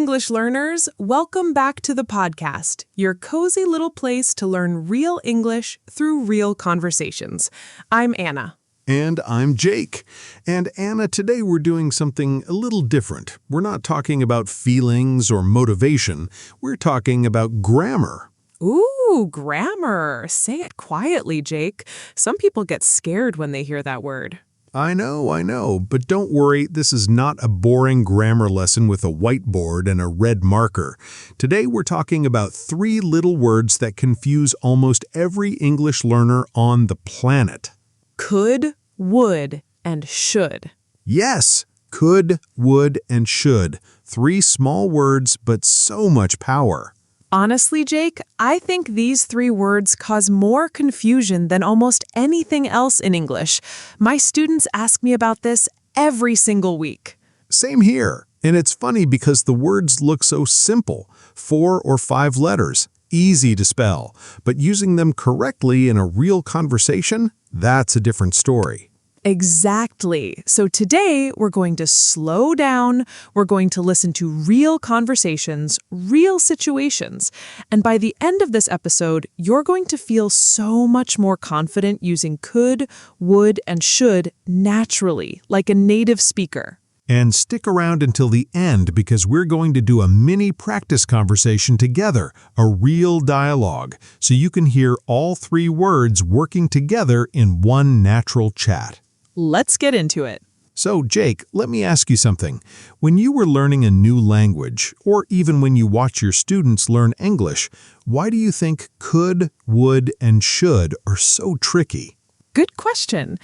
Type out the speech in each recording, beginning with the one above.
English learners, welcome back to the podcast, your cozy little place to learn real English through real conversations. I'm Anna. And I'm Jake. And Anna, today we're doing something a little different. We're not talking about feelings or motivation. We're talking about grammar. Ooh, grammar. Say it quietly, Jake. Some people get scared when they hear that word. I know, but don't worry, this is not a boring grammar lesson with a whiteboard and a red marker. Today we're talking about 3 little words that confuse almost every English learner on the planet. Could, would, and should. Yes, could, would, and should. 3 small words, but so much power. Honestly, Jake, I think these 3 words cause more confusion than almost anything else in English. My students ask me about this every single week. Same here. And it's funny because the words look so simple, 4 or 5 letters, easy to spell. But using them correctly in a real conversation, that's a different story. Exactly. So today we're going to slow down, we're going to listen to real conversations, real situations, and by the end of this episode, you're going to feel so much more confident using could, would, and should naturally, like a native speaker. And stick around until the end because we're going to do a mini practice conversation together, a real dialogue, so you can hear all 3 words working together in one natural chat. Let's get into it. So, Jake, let me ask you something. When you were learning a new language, or even when you watch your students learn English, why do you think could, would, and should are so tricky? Good question.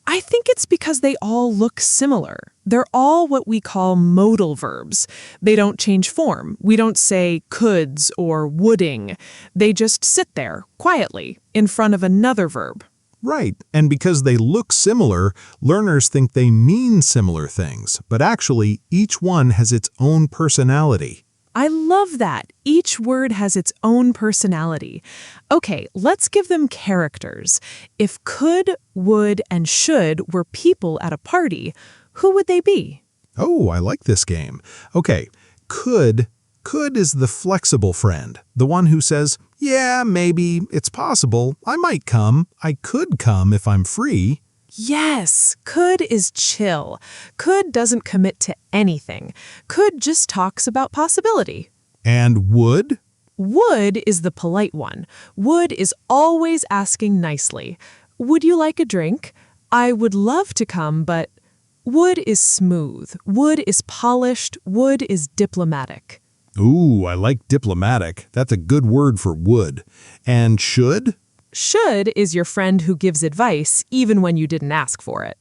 I think it's because they all look similar. They're all what we call modal verbs. They don't change form. We don't say coulds or woulding. They just sit there, quietly, in front of another verb. Right, and because they look similar, learners think they mean similar things, but actually, each one has its own personality. I love that. Each word has its own personality. Okay, let's give them characters. If could, would, and should were people at a party, who would they be? Oh, I like this game. Okay, could is the flexible friend, the one who says, yeah, maybe, it's possible, I might come, I could come if I'm free. Yes, could is chill. Could doesn't commit to anything. Could just talks about possibility. And would? Would is the polite one. Would is always asking nicely. Would you like a drink? I would love to come, but... Would is smooth. Would is polished. Would is diplomatic. Ooh, I like diplomatic. That's a good word for would. And should? Should is your friend who gives advice even when you didn't ask for it.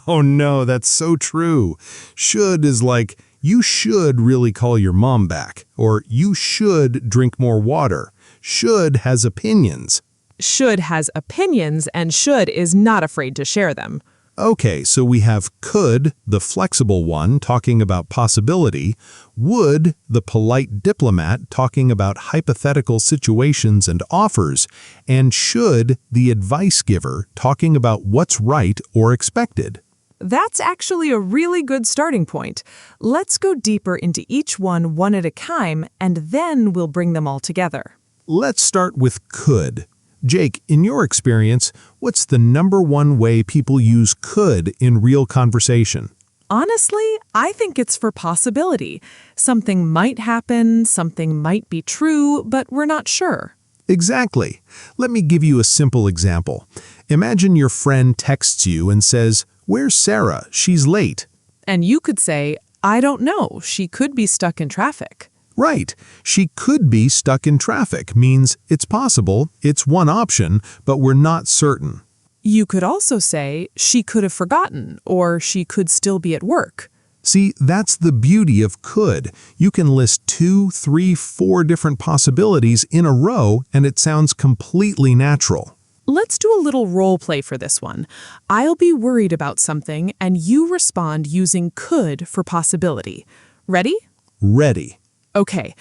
Oh no, that's so true. Should is like, you should really call your mom back, or you should drink more water. Should has opinions. Should has opinions, and should is not afraid to share them. Okay, so we have could, the flexible one, talking about possibility, would, the polite diplomat, talking about hypothetical situations and offers, and should, the advice giver, talking about what's right or expected. That's actually a really good starting point. Let's go deeper into each one at a time, and then we'll bring them all together. Let's start with could. Jake, in your experience, what's the #1 way people use could in real conversation? Honestly, I think it's for possibility. Something might happen, something might be true, but we're not sure. Exactly. Let me give you a simple example. Imagine your friend texts you and says, "Where's Sarah? She's late." And you could say, I don't know, she could be stuck in traffic. Right. She could be stuck in traffic means it's possible, it's one option, but we're not certain. You could also say, she could have forgotten, or she could still be at work. See, that's the beauty of could. You can list 2, 3, 4 different possibilities in a row, and it sounds completely natural. Let's do a little role play for this one. I'll be worried about something, and you respond using could for possibility. Ready? Ready. Okay.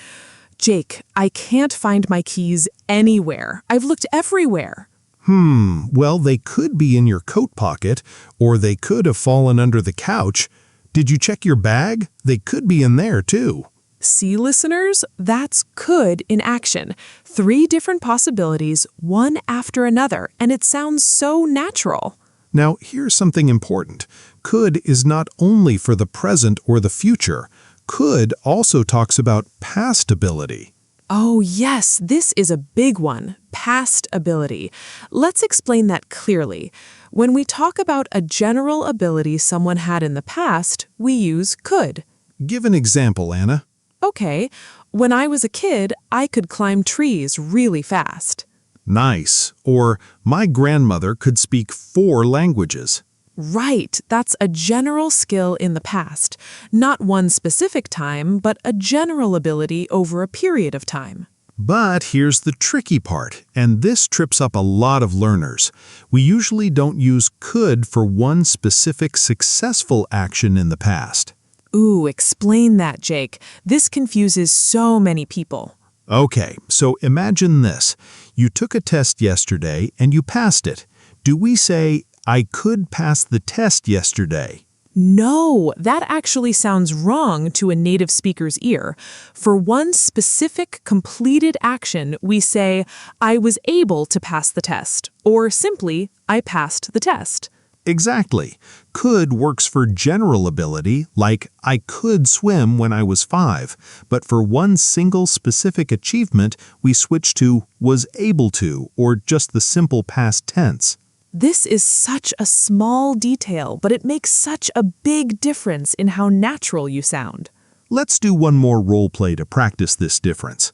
Jake, I can't find my keys anywhere. I've looked everywhere. Well, they could be in your coat pocket, or they could have fallen under the couch. Did you check your bag? They could be in there, too. See, listeners, that's could in action. 3 different possibilities, one after another, and it sounds so natural. Now, here's something important. Could is not only for the present or the future. Could also talks about past ability. Oh, yes, this is a big one, past ability. Let's explain that clearly. When we talk about a general ability someone had in the past, we use could. Give an example, Anna. Okay, when I was a kid, I could climb trees really fast. Nice. Or, my grandmother could speak 4 languages. Right, that's a general skill in the past. Not one specific time, but a general ability over a period of time. But here's the tricky part, and this trips up a lot of learners. We usually don't use could for one specific successful action in the past. Ooh, explain that, Jake. This confuses so many people. Okay, so imagine this. You took a test yesterday and you passed it. Do we say, I could pass the test yesterday? No, that actually sounds wrong to a native speaker's ear. For one specific completed action, we say, I was able to pass the test, or simply, I passed the test. Exactly. Could works for general ability, like I could swim when I was 5, but for one single specific achievement, we switch to was able to, or just the simple past tense. This is such a small detail, but it makes such a big difference in how natural you sound. Let's do one more role play to practice this difference.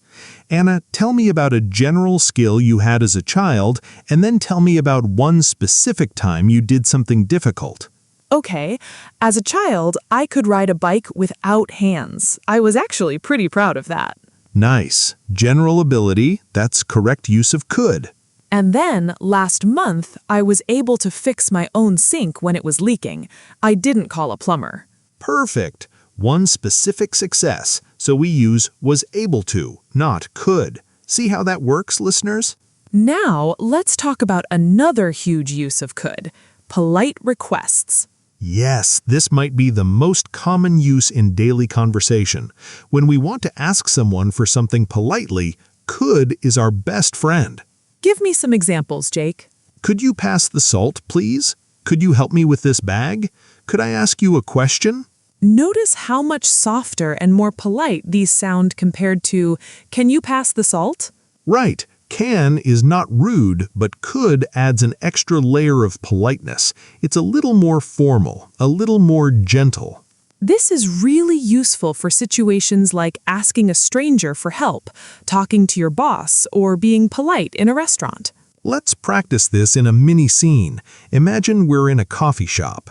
Anna, tell me about a general skill you had as a child, and then tell me about one specific time you did something difficult. Okay, as a child, I could ride a bike without hands. I was actually pretty proud of that. Nice. General ability, that's correct use of could. And then, last month, I was able to fix my own sink when it was leaking. I didn't call a plumber. Perfect. One specific success, so we use was able to, not could. See how that works, listeners? Now, let's talk about another huge use of could, polite requests. Yes, this might be the most common use in daily conversation. When we want to ask someone for something politely, could is our best friend. Give me some examples, Jake. Could you pass the salt, please? Could you help me with this bag? Could I ask you a question? Notice how much softer and more polite these sound compared to, can you pass the salt? Right. Can is not rude, but could adds an extra layer of politeness. It's a little more formal, a little more gentle. This is really useful for situations like asking a stranger for help, talking to your boss, or being polite in a restaurant. Let's practice this in a mini scene. Imagine we're in a coffee shop.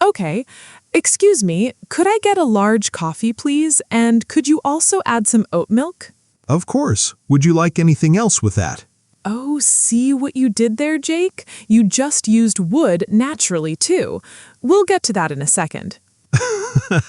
Okay, excuse me, could I get a large coffee, please? And could you also add some oat milk? Of course. Would you like anything else with that? Oh, see what you did there, Jake? You just used would naturally, too. We'll get to that in a second.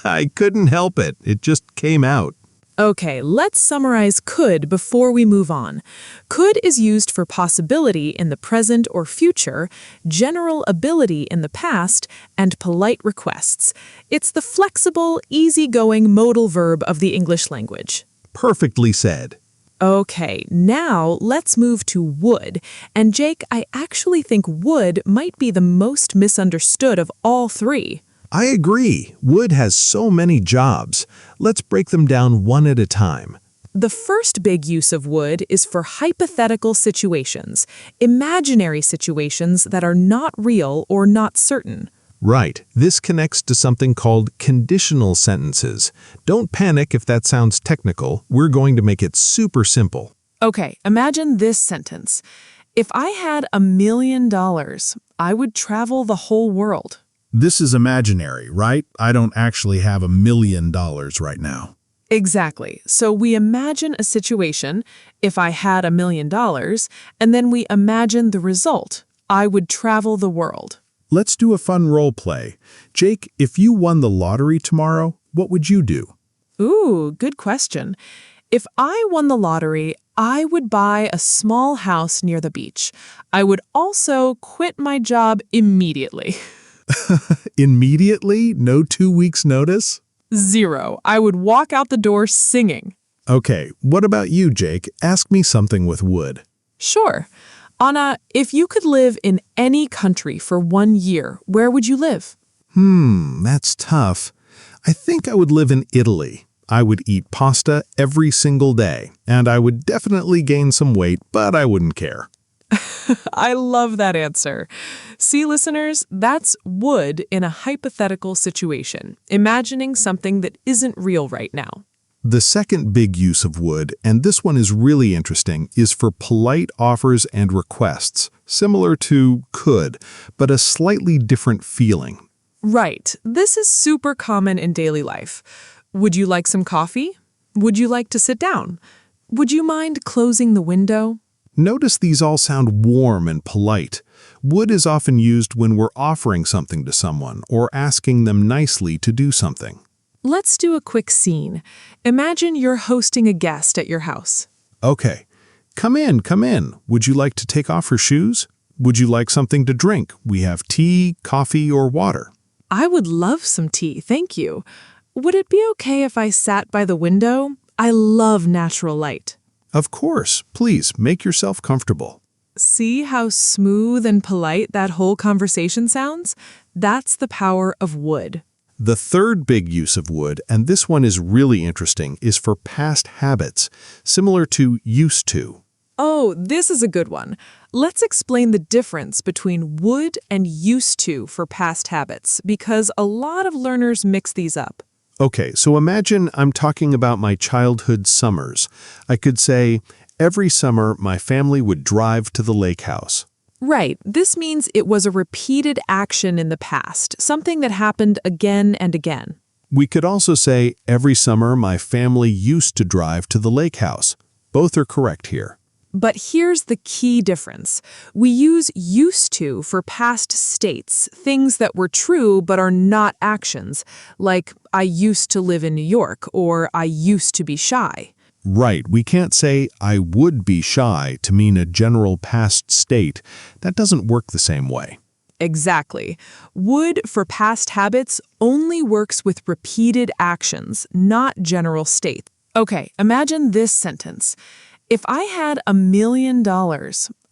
I couldn't help it. It just came out. Okay, let's summarize could before we move on. Could is used for possibility in the present or future, general ability in the past, and polite requests. It's the flexible, easygoing modal verb of the English language. Perfectly said. Okay, now let's move to would. And Jake, I actually think would might be the most misunderstood of all 3. I agree. Would has so many jobs. Let's break them down one at a time. The first big use of would is for hypothetical situations, imaginary situations that are not real or not certain. Right. This connects to something called conditional sentences. Don't panic if that sounds technical. We're going to make it super simple. Okay, imagine this sentence. If I had $1 million, I would travel the whole world. This is imaginary, right? I don't actually have $1 million right now. Exactly. So we imagine a situation, if I had $1 million, and then we imagine the result. I would travel the world. Let's do a fun role play. Jake, if you won the lottery tomorrow, what would you do? Ooh, good question. If I won the lottery, I would buy a small house near the beach. I would also quit my job immediately. Immediately? No 2 weeks notice? 0. I would walk out the door singing. Okay, what about you, Jake? Ask me something with would. Sure. Anna, if you could live in any country for 1 year, where would you live? That's tough. I think I would live in Italy. I would eat pasta every single day, and I would definitely gain some weight, but I wouldn't care. I love that answer. See, listeners, that's would in a hypothetical situation, imagining something that isn't real right now. The second big use of would, and this one is really interesting, is for polite offers and requests, similar to could, but a slightly different feeling. Right. This is super common in daily life. Would you like some coffee? Would you like to sit down? Would you mind closing the window? Notice these all sound warm and polite. Would is often used when we're offering something to someone or asking them nicely to do something. Let's do a quick scene. Imagine you're hosting a guest at your house. Okay, come in, come in. Would you like to take off your shoes? Would you like something to drink? We have tea, coffee, or water. I would love some tea, thank you. Would it be okay if I sat by the window? I love natural light. Of course, please make yourself comfortable. See how smooth and polite that whole conversation sounds? That's the power of would. The third big use of would, and this one is really interesting, is for past habits, similar to used to. Oh, this is a good one. Let's explain the difference between would and used to for past habits, because a lot of learners mix these up. Okay, so imagine I'm talking about my childhood summers. I could say, every summer my family would drive to the lake house. Right. This means it was a repeated action in the past, something that happened again and again. We could also say, every summer my family used to drive to the lake house. Both are correct here. But here's the key difference. We use used to for past states, things that were true but are not actions, like I used to live in New York or I used to be shy. Right, we can't say, I would be shy to mean a general past state. That doesn't work the same way. Exactly. Would for past habits only works with repeated actions, not general states. Okay, imagine this sentence. If I had $1 million,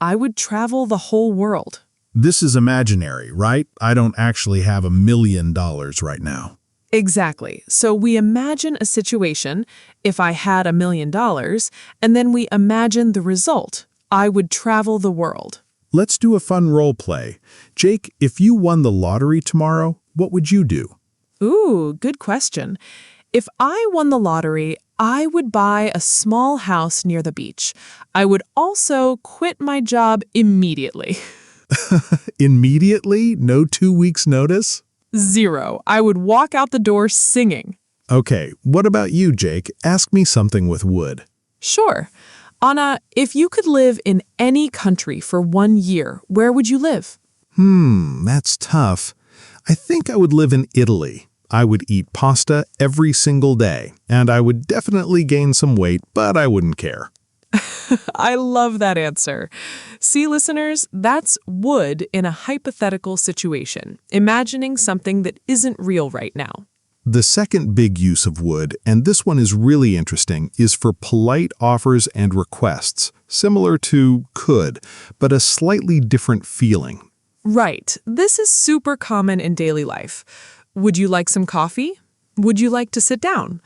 I would travel the whole world. This is imaginary, right? I don't actually have $1 million right now. Exactly. So we imagine a situation, if I had $1 million, and then we imagine the result. I would travel the world. Let's do a fun role play. Jake, if you won the lottery tomorrow, what would you do? Ooh, good question. If I won the lottery, I would buy a small house near the beach. I would also quit my job immediately. Immediately? No 2 weeks notice? 0. I would walk out the door singing. Okay, what about you, Jake? Ask me something with would. Sure. Anna, if you could live in any country for 1 year, where would you live? That's tough. I think I would live in Italy. I would eat pasta every single day, and I would definitely gain some weight, but I wouldn't care. I love that answer. See, listeners, that's would in a hypothetical situation, imagining something that isn't real right now. The second big use of would, and this one is really interesting, is for polite offers and requests, similar to could, but a slightly different feeling. Right. This is super common in daily life. Would you like some coffee? Would you like to sit down?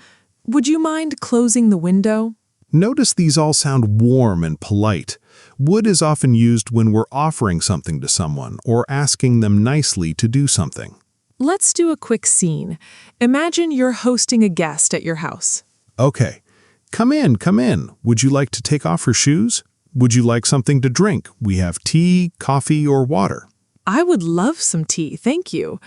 Would you mind closing the window? Notice these all sound warm and polite. Would is often used when we're offering something to someone or asking them nicely to do something. Let's do a quick scene. Imagine you're hosting a guest at your house. Okay, come in, come in. Would you like to take off your shoes? Would you like something to drink? We have tea, coffee, or water. I would love some tea, thank you.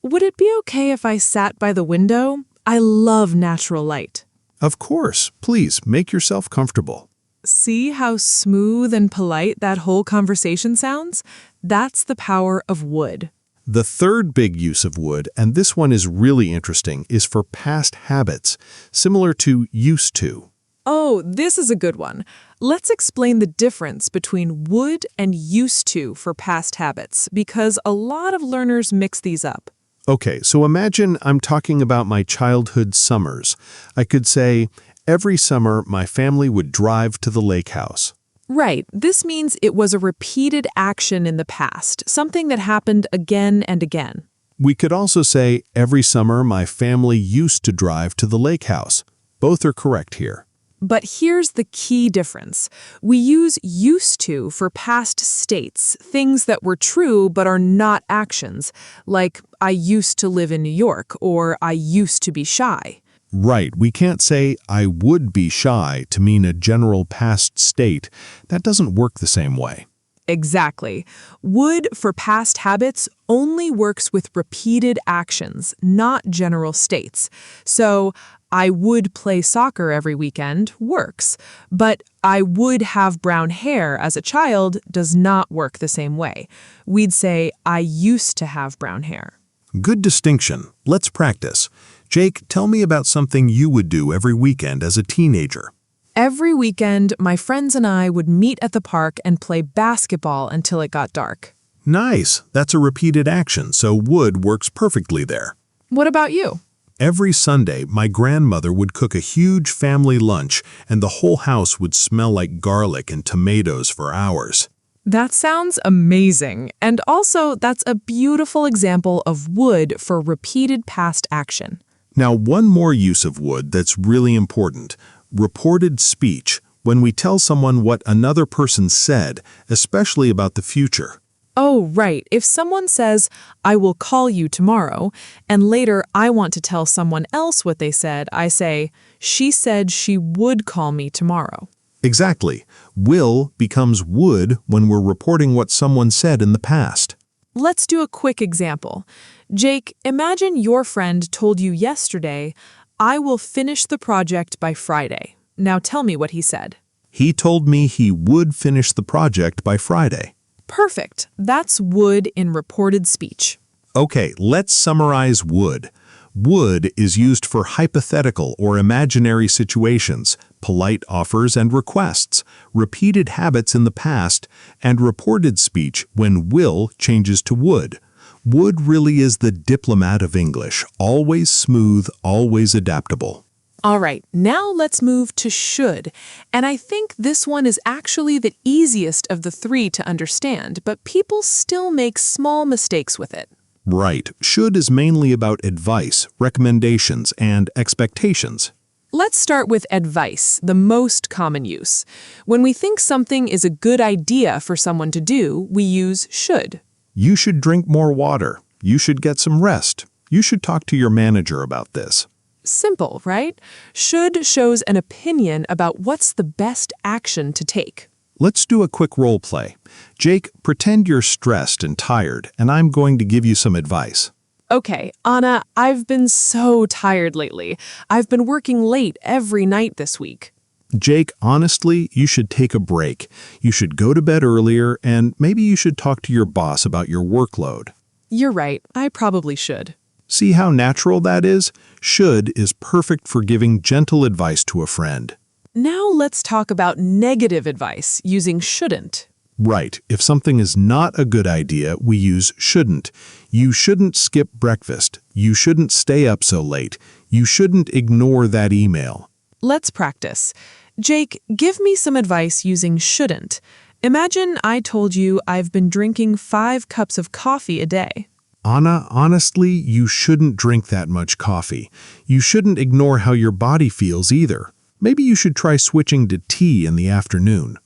Would it be okay if I sat by the window? I love natural light. Of course, please make yourself comfortable. See how smooth and polite that whole conversation sounds? That's the power of would. The third big use of would, and this one is really interesting, is for past habits, similar to used to. Oh, this is a good one. Let's explain the difference between would and used to for past habits, because a lot of learners mix these up. Okay, so imagine I'm talking about my childhood summers. I could say, every summer my family would drive to the lake house. Right. This means it was a repeated action in the past, something that happened again and again. We could also say, every summer my family used to drive to the lake house. Both are correct here. But here's the key difference. We use used to for past states, things that were true but are not actions, like I used to live in New York or I used to be shy. Right, we can't say, I would be shy to mean a general past state. That doesn't work the same way. Exactly. Would for past habits only works with repeated actions, not general states. So, I would play soccer every weekend works, but I would have brown hair as a child does not work the same way. We'd say, I used to have brown hair. Good distinction. Let's practice. Jake, tell me about something you would do every weekend as a teenager. Every weekend, my friends and I would meet at the park and play basketball until it got dark. Nice. That's a repeated action, so would works perfectly there. What about you? Every Sunday, my grandmother would cook a huge family lunch, and the whole house would smell like garlic and tomatoes for hours. That sounds amazing. And also, that's a beautiful example of would for repeated past action. Now, one more use of would that's really important. Reported speech, when we tell someone what another person said, especially about the future. Oh, right. If someone says, I will call you tomorrow, and later I want to tell someone else what they said, I say, she said she would call me tomorrow. Exactly. Will becomes would when we're reporting what someone said in the past. Let's do a quick example. Jake, imagine your friend told you yesterday, I will finish the project by Friday. Now tell me what he said. He told me he would finish the project by Friday. Perfect. That's would in reported speech. Okay, let's summarize would. Would is used for hypothetical or imaginary situations, polite offers and requests, repeated habits in the past, and reported speech when will changes to would. Would really is the diplomat of English, always smooth, always adaptable. All right, now let's move to should. And I think this one is actually the easiest of the three to understand, but people still make small mistakes with it. Right. Should is mainly about advice, recommendations, and expectations. Let's start with advice, the most common use. When we think something is a good idea for someone to do, we use should. You should drink more water. You should get some rest. You should talk to your manager about this. Simple, right? Should shows an opinion about what's the best action to take. Let's do a quick role play. Jake, pretend you're stressed and tired, and I'm going to give you some advice. Okay, Anna, I've been so tired lately. I've been working late every night this week. Jake, honestly, you should take a break. You should go to bed earlier, and maybe you should talk to your boss about your workload. You're right, I probably should. See how natural that is? Should is perfect for giving gentle advice to a friend. Now let's talk about negative advice using shouldn't. Right. If something is not a good idea, we use shouldn't. You shouldn't skip breakfast. You shouldn't stay up so late. You shouldn't ignore that email. Let's practice. Jake, give me some advice using shouldn't. Imagine I told you I've been drinking 5 cups of coffee a day. Anna, honestly, you shouldn't drink that much coffee. You shouldn't ignore how your body feels either. Maybe you should try switching to tea in the afternoon.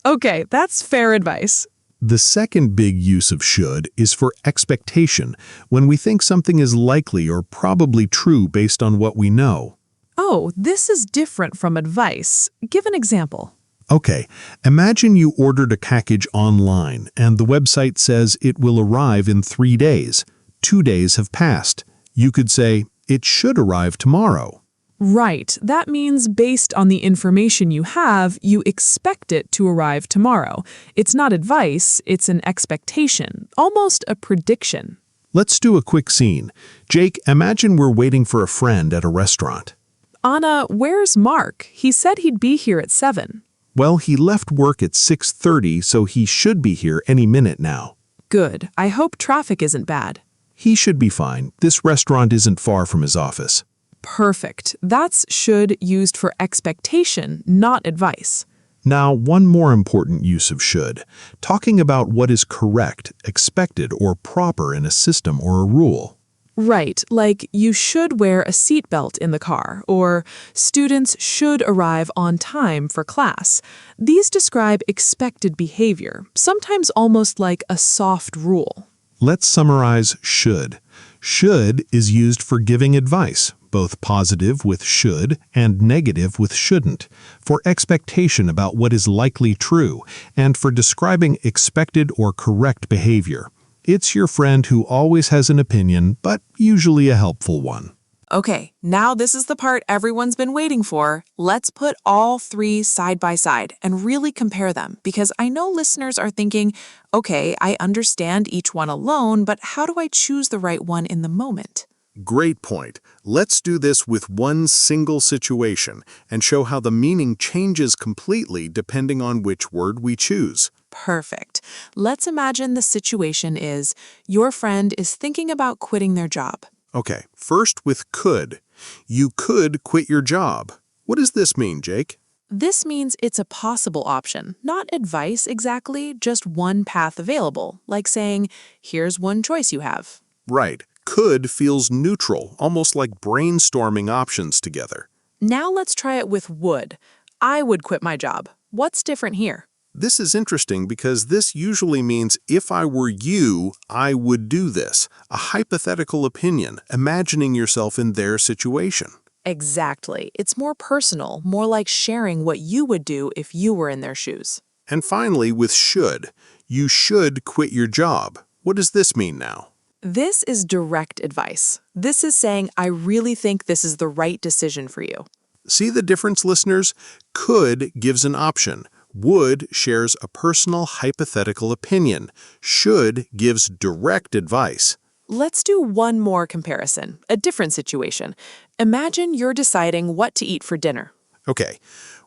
Okay, that's fair advice. The second big use of should is for expectation, when we think something is likely or probably true based on what we know. Oh, this is different from advice. Give an example. Okay, imagine you ordered a package online and the website says it will arrive in 3 days. 2 days have passed. You could say, it should arrive tomorrow. Right. That means based on the information you have, you expect it to arrive tomorrow. It's not advice, it's an expectation, almost a prediction. Let's do a quick scene. Jake, imagine we're waiting for a friend at a restaurant. Anna, where's Mark? He said he'd be here at 7. Well, he left work at 6:30, so he should be here any minute now. Good. I hope traffic isn't bad. He should be fine. This restaurant isn't far from his office. Perfect. That's should used for expectation, not advice. Now, one more important use of should, talking about what is correct, expected, or proper in a system or a rule. Right, like you should wear a seatbelt in the car, or students should arrive on time for class. These describe expected behavior, sometimes almost like a soft rule. Let's summarize should. Should is used for giving advice, both positive with should and negative with shouldn't, for expectation about what is likely true, and for describing expected or correct behavior. It's your friend who always has an opinion, but usually a helpful one. Okay, now this is the part everyone's been waiting for. Let's put all three side by side and really compare them, because I know listeners are thinking, okay, I understand each one alone, but how do I choose the right one in the moment? Great point. Let's do this with one single situation and show how the meaning changes completely depending on which word we choose. Perfect. Let's imagine the situation is your friend is thinking about quitting their job. Okay, first with could. You could quit your job. What does this mean, Jake? This means it's a possible option, not advice exactly, just one path available, like saying, here's one choice you have. Right. Could feels neutral, almost like brainstorming options together. Now let's try it with would. I would quit my job. What's different here? This is interesting because this usually means if I were you, I would do this. A hypothetical opinion, imagining yourself in their situation. Exactly. It's more personal, more like sharing what you would do if you were in their shoes. And finally, with should. You should quit your job. What does this mean now? This is direct advice. This is saying, I really think this is the right decision for you. See the difference, listeners? Could gives an option. Would shares a personal hypothetical opinion. Should gives direct advice. Let's do one more comparison, a different situation. Imagine you're deciding what to eat for dinner. Okay,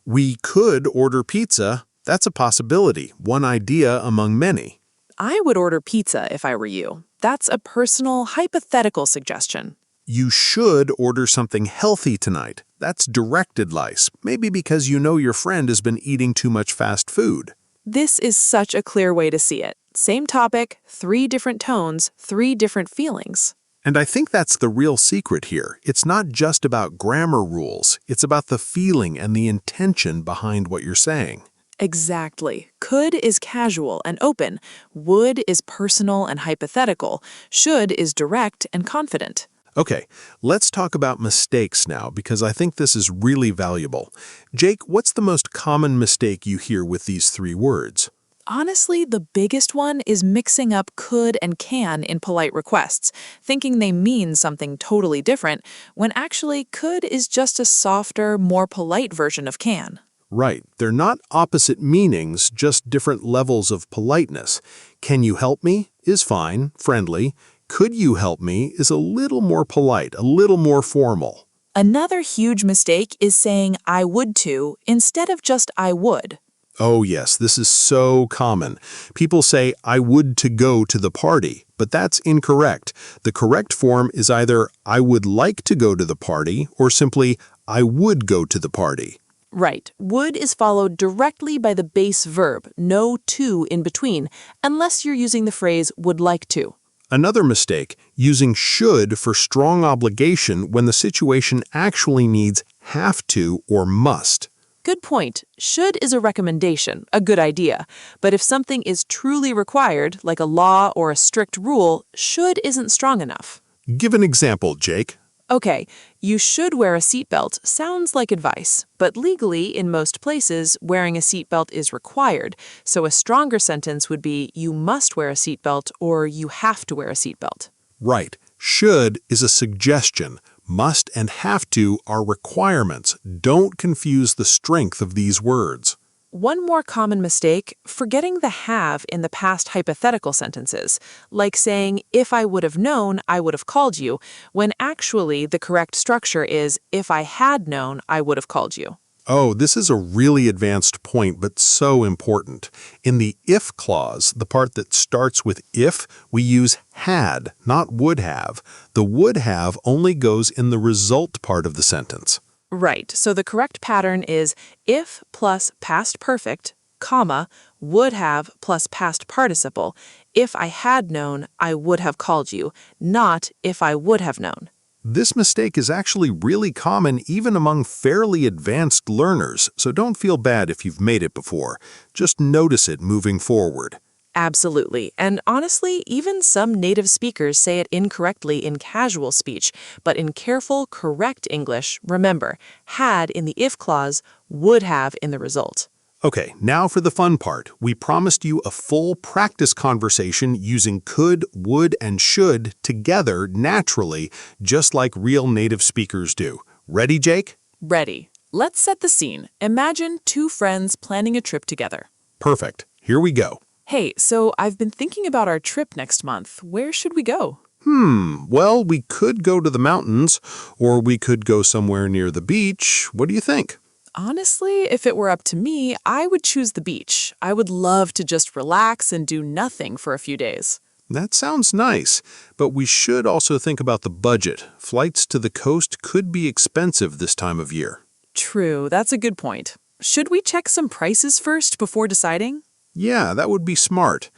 we could order pizza. That's a possibility, one idea among many. I would order pizza if I were you. That's a personal, hypothetical suggestion. You should order something healthy tonight. That's direct advice, maybe because you know your friend has been eating too much fast food. This is such a clear way to see it. Same topic, three different tones, three different feelings. And I think that's the real secret here. It's not just about grammar rules. It's about the feeling and the intention behind what you're saying. Exactly. Could is casual and open. Would is personal and hypothetical. Should is direct and confident. Okay, let's talk about mistakes now, because I think this is really valuable. Jake, what's the most common mistake you hear with these three words? Honestly, the biggest one is mixing up could and can in polite requests, thinking they mean something totally different, when actually could is just a softer, more polite version of can. Right, they're not opposite meanings, just different levels of politeness. Can you help me is fine, friendly. Could you help me is a little more polite, a little more formal. Another huge mistake is saying I would to instead of just I would. Oh yes, this is so common. People say, I would to go to the party, but that's incorrect. The correct form is either I would like to go to the party or simply I would go to the party. Right. Would is followed directly by the base verb, no to in between, unless you're using the phrase would like to. Another mistake, using should for strong obligation when the situation actually needs have to or must. Good point. Should is a recommendation, a good idea. But if something is truly required, like a law or a strict rule, should isn't strong enough. Give an example, Jake. Okay, you should wear a seatbelt sounds like advice, but legally, in most places, wearing a seatbelt is required, so a stronger sentence would be you must wear a seatbelt or you have to wear a seatbelt. Right. Should is a suggestion. Must and have to are requirements. Don't confuse the strength of these words. One more common mistake, forgetting the have in the past hypothetical sentences, like saying, if I would have known, I would have called you, when actually the correct structure is, if I had known, I would have called you. Oh, this is a really advanced point, but so important. In the if clause, the part that starts with if, we use had, not would have. The would have only goes in the result part of the sentence. Right, so the correct pattern is if plus past perfect, comma, would have plus past participle. If I had known, I would have called you, not if I would have known. This mistake is actually really common even among fairly advanced learners, so don't feel bad if you've made it before. Just notice it moving forward. Absolutely. And honestly, even some native speakers say it incorrectly in casual speech, but in careful, correct English, remember, had in the if clause, would have in the result. Okay, now for the fun part. We promised you a full practice conversation using could, would, and should together naturally, just like real native speakers do. Ready, Jake? Ready. Let's set the scene. Imagine two friends planning a trip together. Perfect. Here we go. Hey, so I've been thinking about our trip next month. Where should we go? Well, we could go to the mountains, or we could go somewhere near the beach. What do you think? Honestly, if it were up to me, I would choose the beach. I would love to just relax and do nothing for a few days. That sounds nice, but we should also think about the budget. Flights to the coast could be expensive this time of year. True, that's a good point. Should we check some prices first before deciding? Yeah, that would be smart.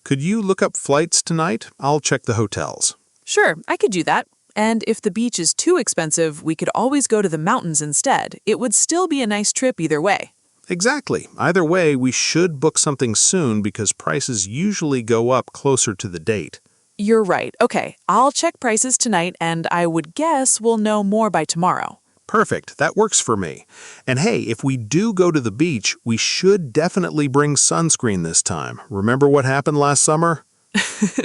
Could you look up flights tonight? I'll check the hotels. Sure, I could do that. And if the beach is too expensive, we could always go to the mountains instead. It would still be a nice trip either way. Exactly. Either way, we should book something soon because prices usually go up closer to the date. You're right. Okay, I'll check prices tonight, and I would guess we'll know more by tomorrow. Perfect. That works for me. And hey, if we do go to the beach, we should definitely bring sunscreen this time. Remember what happened last summer?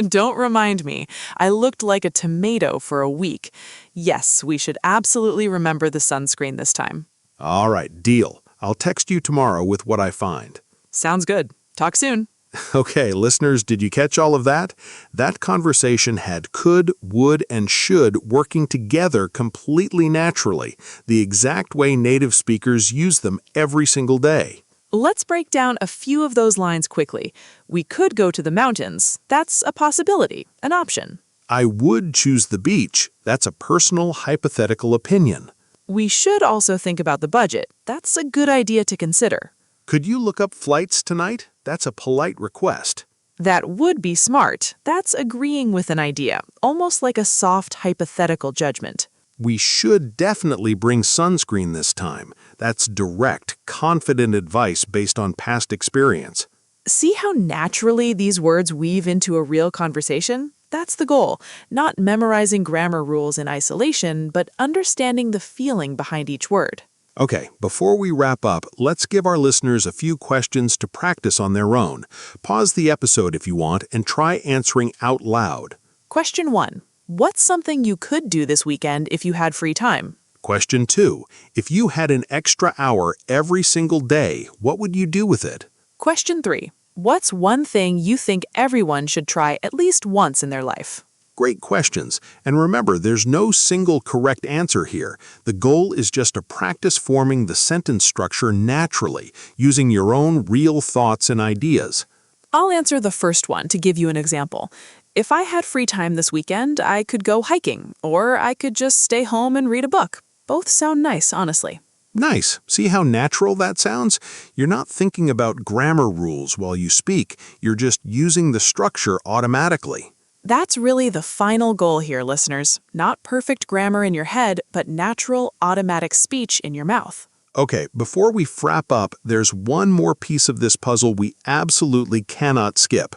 Don't remind me. I looked like a tomato for a week. Yes, we should absolutely remember the sunscreen this time. All right, deal. I'll text you tomorrow with what I find. Sounds good. Talk soon. Okay, listeners, did you catch all of that? That conversation had could, would, and should working together completely naturally, the exact way native speakers use them every single day. Let's break down a few of those lines quickly. We could go to the mountains. That's a possibility, an option. I would choose the beach. That's a personal, hypothetical opinion. We should also think about the budget. That's a good idea to consider. Could you look up flights tonight? That's a polite request. That would be smart. That's agreeing with an idea, almost like a soft hypothetical judgment. We should definitely bring sunscreen this time. That's direct, confident advice based on past experience. See how naturally these words weave into a real conversation? That's the goal, not memorizing grammar rules in isolation, but understanding the feeling behind each word. Okay, before we wrap up, let's give our listeners a few questions to practice on their own. Pause the episode if you want and try answering out loud. Question 1. What's something you could do this weekend if you had free time? Question 2. If you had an extra hour every single day, what would you do with it? Question 3. What's one thing you think everyone should try at least once in their life? Great questions. And remember, there's no single correct answer here. The goal is just to practice forming the sentence structure naturally, using your own real thoughts and ideas. I'll answer the first one to give you an example. If I had free time this weekend, I could go hiking, or I could just stay home and read a book. Both sound nice, honestly. Nice. See how natural that sounds? You're not thinking about grammar rules while you speak. You're just using the structure automatically. That's really the final goal here, listeners. Not perfect grammar in your head, but natural, automatic speech in your mouth. Okay, before we wrap up, there's one more piece of this puzzle we absolutely cannot skip.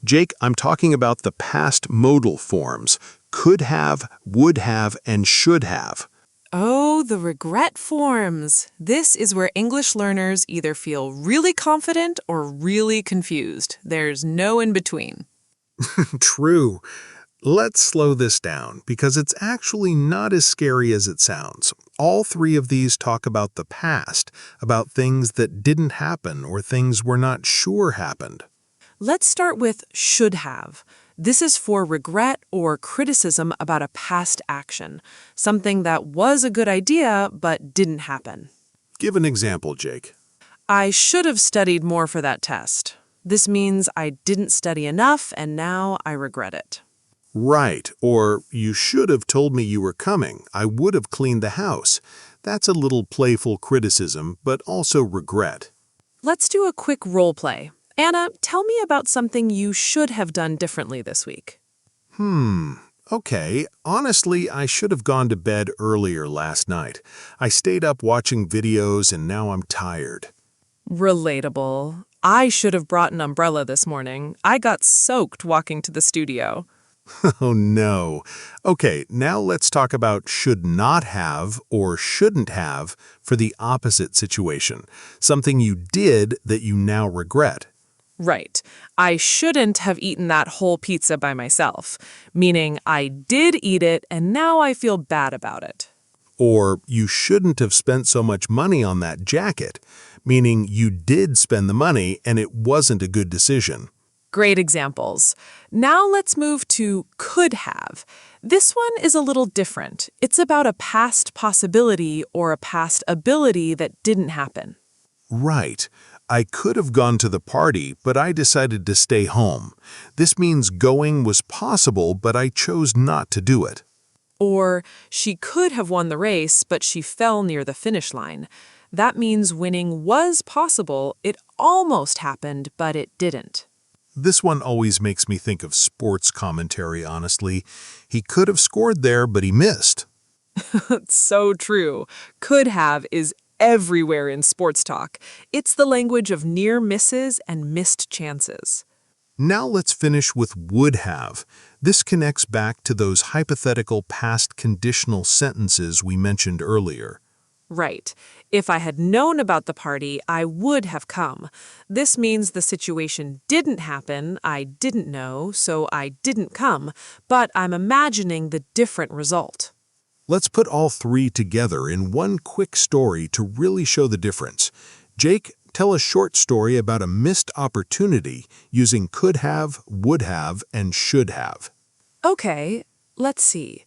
Jake, I'm talking about the past modal forms. Could have, would have, and should have. Oh, the regret forms. This is where English learners either feel really confident or really confused. There's no in between. True. Let's slow this down because it's actually not as scary as it sounds. All three of these talk about the past, about things that didn't happen or things we're not sure happened. Let's start with should have. This is for regret or criticism about a past action, something that was a good idea but didn't happen. Give an example, Jake. I should have studied more for that test. This means I didn't study enough and now I regret it. Right, or you should have told me you were coming. I would have cleaned the house. That's a little playful criticism, but also regret. Let's do a quick role play. Anna, tell me about something you should have done differently this week. Okay, honestly, I should have gone to bed earlier last night. I stayed up watching videos and now I'm tired. Relatable. I should have brought an umbrella this morning. I got soaked walking to the studio. Oh no. Okay, now let's talk about should not have or shouldn't have for the opposite situation. Something you did that you now regret. Right. I shouldn't have eaten that whole pizza by myself, meaning I did eat it and now I feel bad about it. Or you shouldn't have spent so much money on that jacket, meaning you did spend the money and it wasn't a good decision. Great examples. Now let's move to could have. This one is a little different. It's about a past possibility or a past ability that didn't happen. Right. I could have gone to the party, but I decided to stay home. This means going was possible, but I chose not to do it. Or she could have won the race, but she fell near the finish line. That means winning was possible. It almost happened, but it didn't. This one always makes me think of sports commentary, honestly. He could have scored there, but he missed. So true. Could have is everywhere in sports talk. It's the language of near misses and missed chances. Now let's finish with would have. This connects back to those hypothetical past conditional sentences we mentioned earlier. Right. If I had known about the party, I would have come. This means the situation didn't happen, I didn't know, so I didn't come, but I'm imagining the different result. Let's put all three together in one quick story to really show the difference. Jake, tell a short story about a missed opportunity using could have, would have, and should have. Okay, let's see.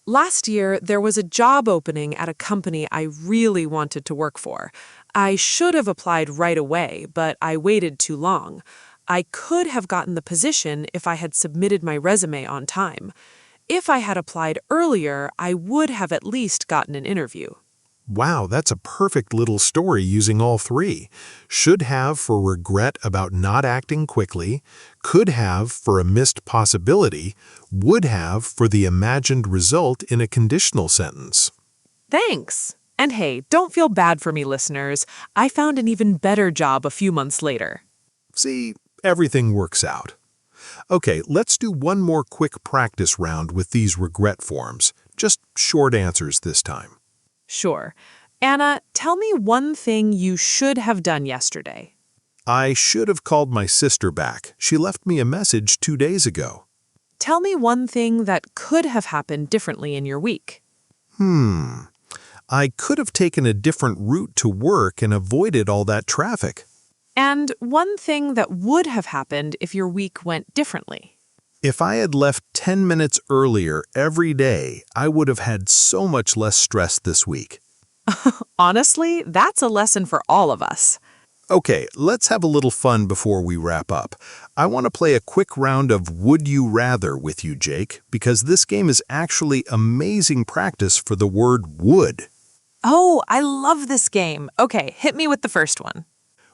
Last year, there was a job opening at a company I really wanted to work for. I should have applied right away, but I waited too long. I could have gotten the position if I had submitted my resume on time. If I had applied earlier, I would have at least gotten an interview. Wow, that's a perfect little story using all three. Should have for regret about not acting quickly, could have for a missed possibility, would have for the imagined result in a conditional sentence. Thanks! And hey, don't feel bad for me, listeners. I found an even better job a few months later. See, everything works out. Okay, let's do one more quick practice round with these regret forms. Just short answers this time. Sure. Anna, tell me one thing you should have done yesterday. I should have called my sister back. She left me a message 2 days ago. Tell me one thing that could have happened differently in your week. I could have taken a different route to work and avoided all that traffic. And one thing that would have happened if your week went differently. If I had left 10 minutes earlier every day, I would have had so much less stress this week. Honestly, that's a lesson for all of us. Okay, let's have a little fun before we wrap up. I want to play a quick round of Would You Rather with you, Jake, because this game is actually amazing practice for the word would. Oh, I love this game. Okay, hit me with the first one.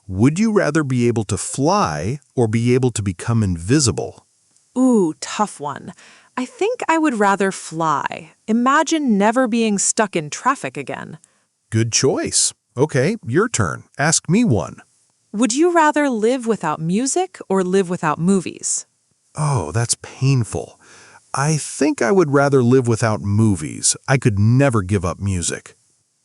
Would you rather be able to fly or be able to become invisible? Ooh, tough one. I think I would rather fly. Imagine never being stuck in traffic again. Good choice. Okay, your turn. Ask me one. Would you rather live without music or live without movies? Oh, that's painful. I think I would rather live without movies. I could never give up music.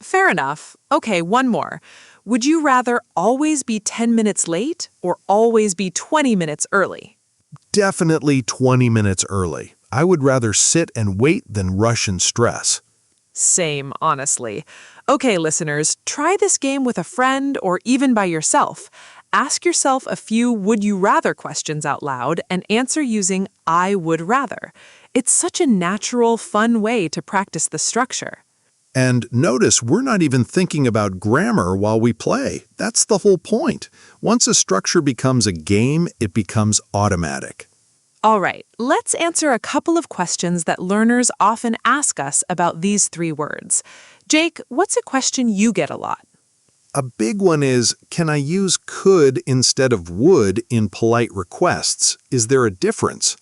Fair enough. Okay, one more. Would you rather always be 10 minutes late or always be 20 minutes early? Definitely 20 minutes early. I would rather sit and wait than rush and stress. Same, honestly. Okay, listeners, try this game with a friend or even by yourself. Ask yourself a few would you rather questions out loud and answer using I would rather. It's such a natural, fun way to practice the structure. And notice we're not even thinking about grammar while we play. That's the whole point. Once a structure becomes a game, it becomes automatic. All right, let's answer a couple of questions that learners often ask us about these three words. Jake, what's a question you get a lot? A big one is, can I use could instead of would in polite requests? Is there a difference?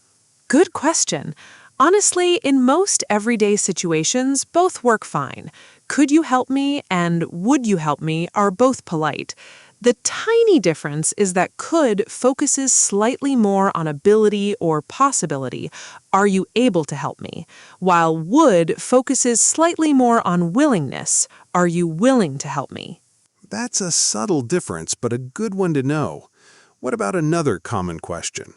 Good question. Honestly, in most everyday situations, both work fine. Could you help me and would you help me are both polite. The tiny difference is that could focuses slightly more on ability or possibility. Are you able to help me? While would focuses slightly more on willingness. Are you willing to help me? That's a subtle difference, but a good one to know. What about another common question?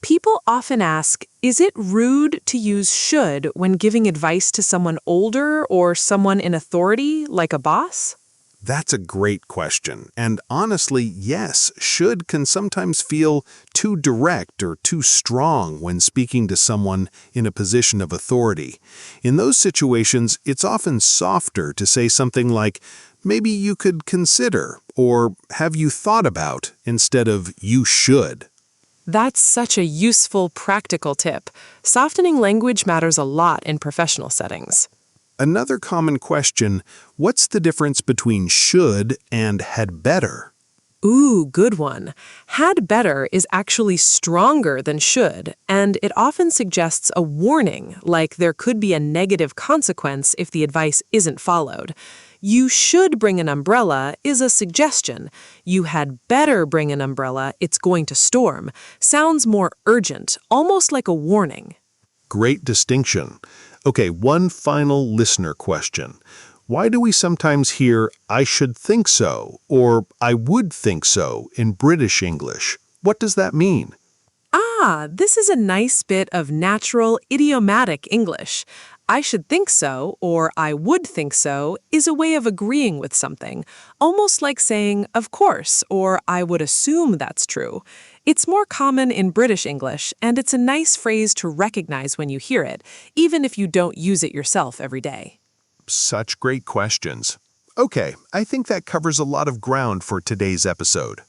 People often ask, is it rude to use should when giving advice to someone older or someone in authority, like a boss? That's a great question. And honestly, yes, should can sometimes feel too direct or too strong when speaking to someone in a position of authority. In those situations, it's often softer to say something like, maybe you could consider, or have you thought about, instead of you should. That's such a useful, practical tip. Softening language matters a lot in professional settings. Another common question, what's the difference between should and had better? Ooh, good one. Had better is actually stronger than should, and it often suggests a warning, like there could be a negative consequence if the advice isn't followed. You should bring an umbrella is a suggestion. You had better bring an umbrella, it's going to storm. Sounds more urgent, almost like a warning. Great distinction. Okay, one final listener question. Why do we sometimes hear, I should think so, or I would think so in British English? What does that mean? This is a nice bit of natural, idiomatic English. I should think so, or I would think so, is a way of agreeing with something, almost like saying, of course, or I would assume that's true. It's more common in British English, and it's a nice phrase to recognize when you hear it, even if you don't use it yourself every day. Such great questions. Okay, I think that covers a lot of ground for today's episode.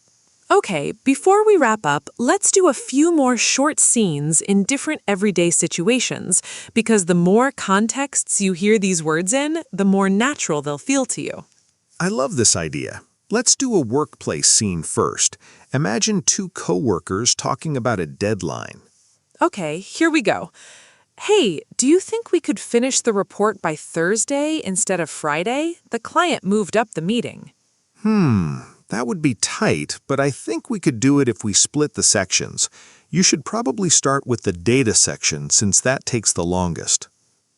Okay, before we wrap up, let's do a few more short scenes in different everyday situations, because the more contexts you hear these words in, the more natural they'll feel to you. I love this idea. Let's do a workplace scene first. Imagine two coworkers talking about a deadline. Okay, here we go. Hey, do you think we could finish the report by Thursday instead of Friday? The client moved up the meeting. That would be tight, but I think we could do it if we split the sections. You should probably start with the data section since that takes the longest.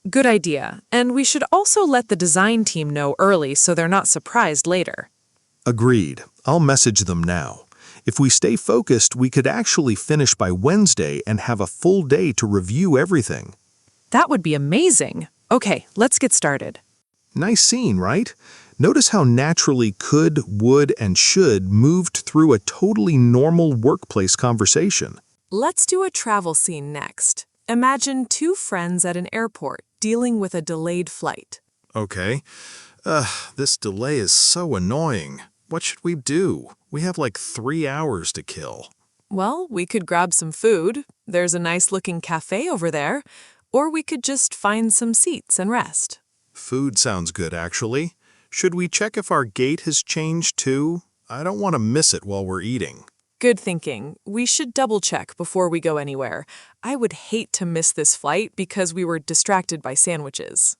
Good idea. And we should also let the design team know early so they're not surprised later. Agreed. I'll message them now. If we stay focused, we could actually finish by Wednesday and have a full day to review everything. That would be amazing. Okay, let's get started. Nice scene, right? Notice how naturally could, would, and should moved through a totally normal workplace conversation. Let's do a travel scene next. Imagine two friends at an airport dealing with a delayed flight. Okay. This delay is so annoying. What should we do? We have like 3 hours to kill. Well, we could grab some food. There's a nice-looking cafe over there. Or we could just find some seats and rest. Food sounds good, actually. Should we check if our gate has changed too? I don't want to miss it while we're eating. Good thinking. We should double-check before we go anywhere. I would hate to miss this flight because we were distracted by sandwiches.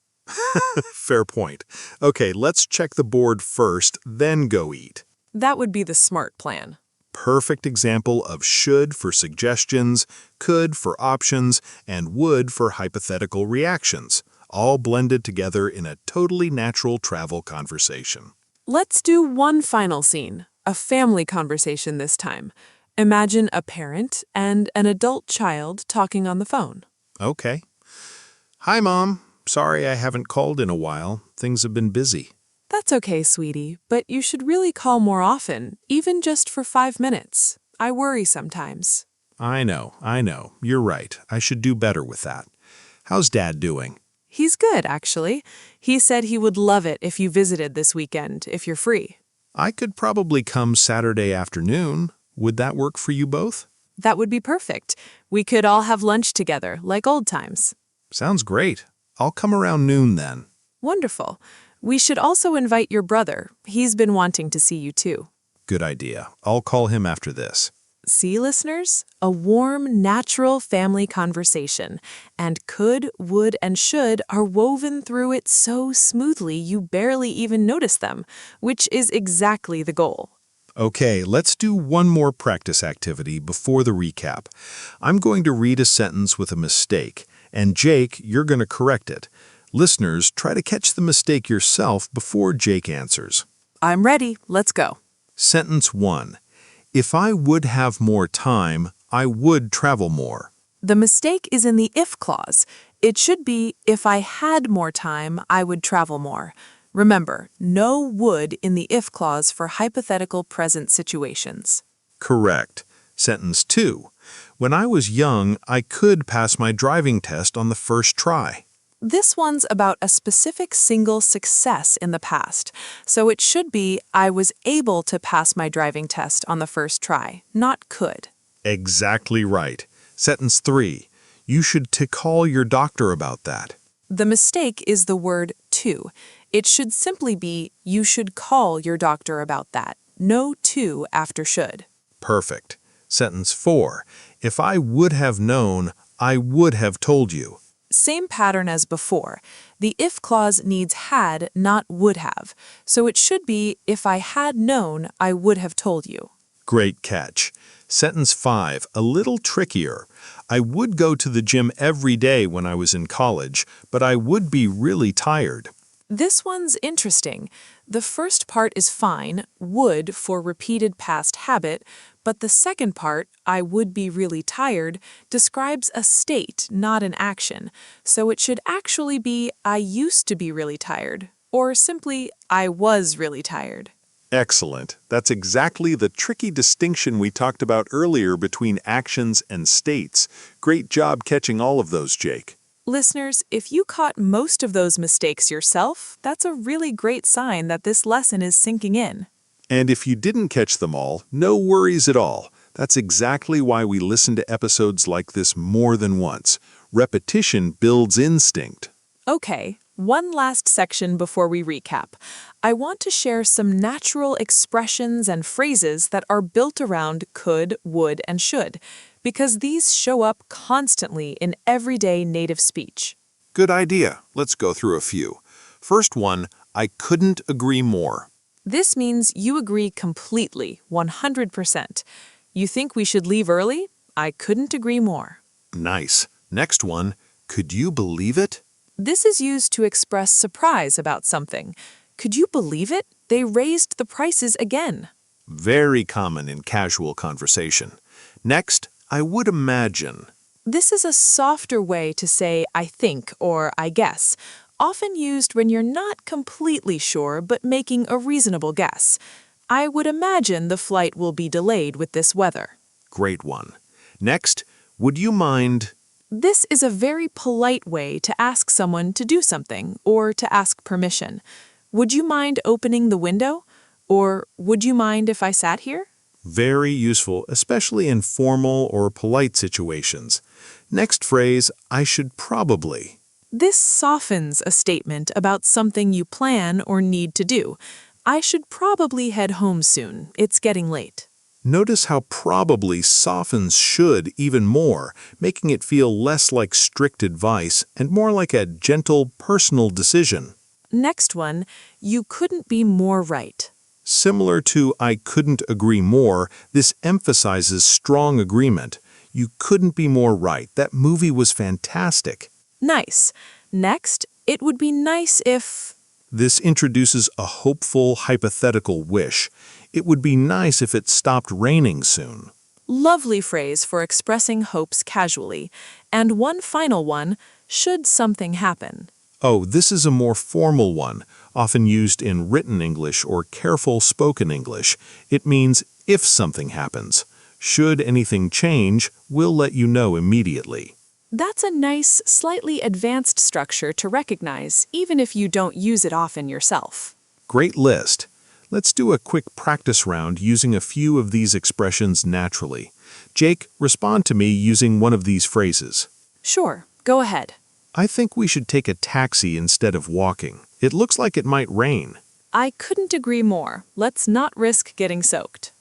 Fair point. Okay, let's check the board first, then go eat. That would be the smart plan. Perfect example of should for suggestions, could for options, and would for hypothetical reactions, all blended together in a totally natural travel conversation. Let's do one final scene, a family conversation this time. Imagine a parent and an adult child talking on the phone. Okay. Hi, Mom. Sorry I haven't called in a while. Things have been busy. That's okay, sweetie, but you should really call more often, even just for 5 minutes. I worry sometimes. I know. You're right. I should do better with that. How's Dad doing? He's good, actually. He said he would love it if you visited this weekend, if you're free. I could probably come Saturday afternoon. Would that work for you both? That would be perfect. We could all have lunch together, like old times. Sounds great. I'll come around noon then. Wonderful. We should also invite your brother. He's been wanting to see you too. Good idea. I'll call him after this. See, listeners? A warm, natural family conversation. And could, would, and should are woven through it so smoothly you barely even notice them, which is exactly the goal. Okay, let's do one more practice activity before the recap. I'm going to read a sentence with a mistake, and Jake, you're going to correct it. Listeners, try to catch the mistake yourself before Jake answers. I'm ready. Let's go. Sentence 1. If I would have more time, I would travel more. The mistake is in the if clause. It should be, if I had more time, I would travel more. Remember, no would in the if clause for hypothetical present situations. Correct. Sentence 2. When I was young, I could pass my driving test on the first try. This one's about a specific single success in the past, so it should be, I was able to pass my driving test on the first try, not could. Exactly right. Sentence 3. You should call your doctor about that. The mistake is the word to. It should simply be, you should call your doctor about that. No to after should. Perfect. Sentence 4. If I would have known, I would have told you. Same pattern as before. The if clause needs had, not would have. So it should be, if I had known, I would have told you. Great catch. Sentence 5, a little trickier. I would go to the gym every day when I was in college, but I would be really tired. This one's interesting. The first part is fine, would for repeated past habit, but the second part, I would be really tired, describes a state, not an action. So it should actually be, I used to be really tired, or simply, I was really tired. Excellent. That's exactly the tricky distinction we talked about earlier between actions and states. Great job catching all of those, Jake. Listeners, if you caught most of those mistakes yourself, that's a really great sign that this lesson is sinking in. And if you didn't catch them all, no worries at all. That's exactly why we listen to episodes like this more than once. Repetition builds instinct. Okay, one last section before we recap. I want to share some natural expressions and phrases that are built around could, would, and should, because these show up constantly in everyday native speech. Good idea. Let's go through a few. First one, I couldn't agree more. This means you agree completely, 100%. You think we should leave early? I couldn't agree more. Nice. Next one, could you believe it? This is used to express surprise about something. Could you believe it? They raised the prices again. Very common in casual conversation. Next, I would imagine. This is a softer way to say I think or I guess, often used when you're not completely sure but making a reasonable guess. I would imagine the flight will be delayed with this weather. Great one. Next, would you mind? This is a very polite way to ask someone to do something or to ask permission. Would you mind opening the window? Or would you mind if I sat here? Very useful, especially in formal or polite situations. Next phrase, I should probably. This softens a statement about something you plan or need to do. I should probably head home soon. It's getting late. Notice how probably softens should even more, making it feel less like strict advice and more like a gentle, personal decision. Next one, you couldn't be more right. Similar to I couldn't agree more, this emphasizes strong agreement. You couldn't be more right. That movie was fantastic. Nice. Next, it would be nice if... This introduces a hopeful, hypothetical wish. It would be nice if it stopped raining soon. Lovely phrase for expressing hopes casually. And one final one, should something happen. Oh, this is a more formal one, often used in written English or careful spoken English. It means if something happens. Should anything change, we'll let you know immediately. That's a nice, slightly advanced structure to recognize, even if you don't use it often yourself. Great list. Let's do a quick practice round using a few of these expressions naturally. Jake, respond to me using one of these phrases. Sure, go ahead. I think we should take a taxi instead of walking. It looks like it might rain. I couldn't agree more. Let's not risk getting soaked.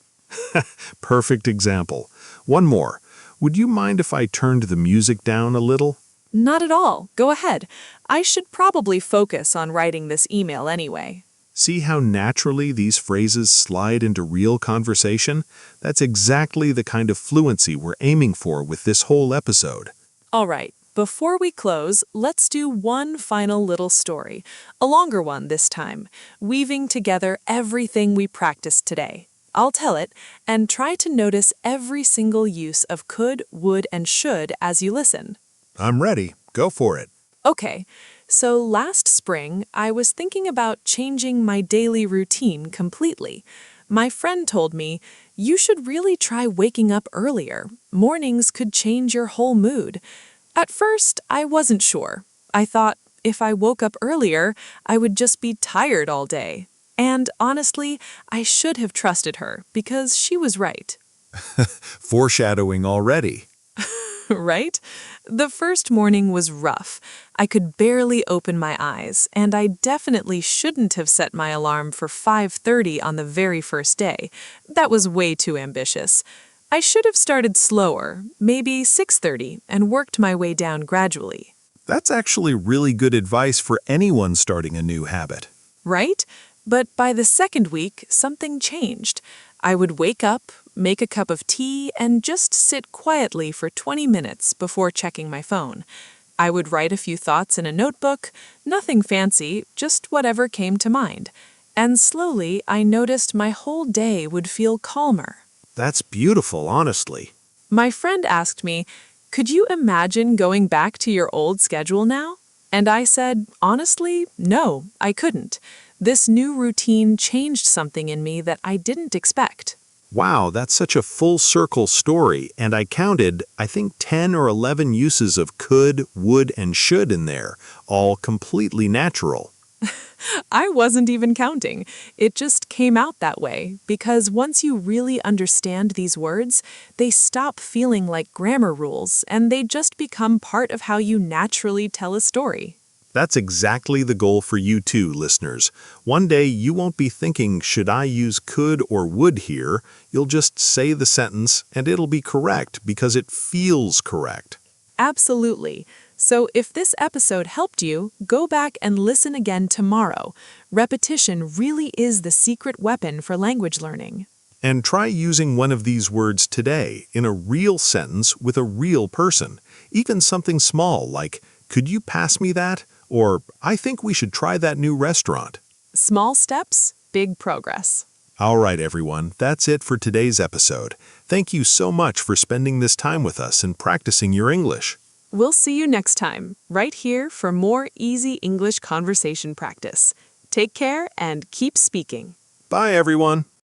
Perfect example. One more. Would you mind if I turned the music down a little? Not at all. Go ahead. I should probably focus on writing this email anyway. See how naturally these phrases slide into real conversation? That's exactly the kind of fluency we're aiming for with this whole episode. All right. Before we close, let's do one final little story, a longer one this time, weaving together everything we practiced today. I'll tell it, and try to notice every single use of could, would, and should as you listen. I'm ready. Go for it. Okay, so last spring, I was thinking about changing my daily routine completely. My friend told me, you should really try waking up earlier. Mornings could change your whole mood. At first, I wasn't sure. I thought if I woke up earlier, I would just be tired all day. And honestly, I should have trusted her because she was right. Foreshadowing already. Right? The first morning was rough. I could barely open my eyes, and I definitely shouldn't have set my alarm for 5:30 on the very first day. That was way too ambitious. I should have started slower, maybe 6:30, and worked my way down gradually. That's actually really good advice for anyone starting a new habit. Right? But by the second week, something changed. I would wake up, make a cup of tea, and just sit quietly for 20 minutes before checking my phone. I would write a few thoughts in a notebook, nothing fancy, just whatever came to mind. And slowly, I noticed my whole day would feel calmer. That's beautiful, honestly. My friend asked me, could you imagine going back to your old schedule now? And I said, honestly, no, I couldn't. This new routine changed something in me that I didn't expect. Wow, that's such a full circle story, and I counted, I think 10 or 11 uses of could, would, and should in there, all completely natural. I wasn't even counting. It just came out that way, because once you really understand these words, they stop feeling like grammar rules, and they just become part of how you naturally tell a story. That's exactly the goal for you too, listeners. One day you won't be thinking, should I use could or would here? You'll just say the sentence and it'll be correct because it feels correct. Absolutely. So if this episode helped you, go back and listen again tomorrow. Repetition really is the secret weapon for language learning. And try using one of these words today in a real sentence with a real person. Even something small like, could you pass me that? Or, I think we should try that new restaurant. Small steps, big progress. All right, everyone, that's it for today's episode. Thank you so much for spending this time with us and practicing your English. We'll see you next time, right here for more easy English conversation practice. Take care and keep speaking. Bye, everyone.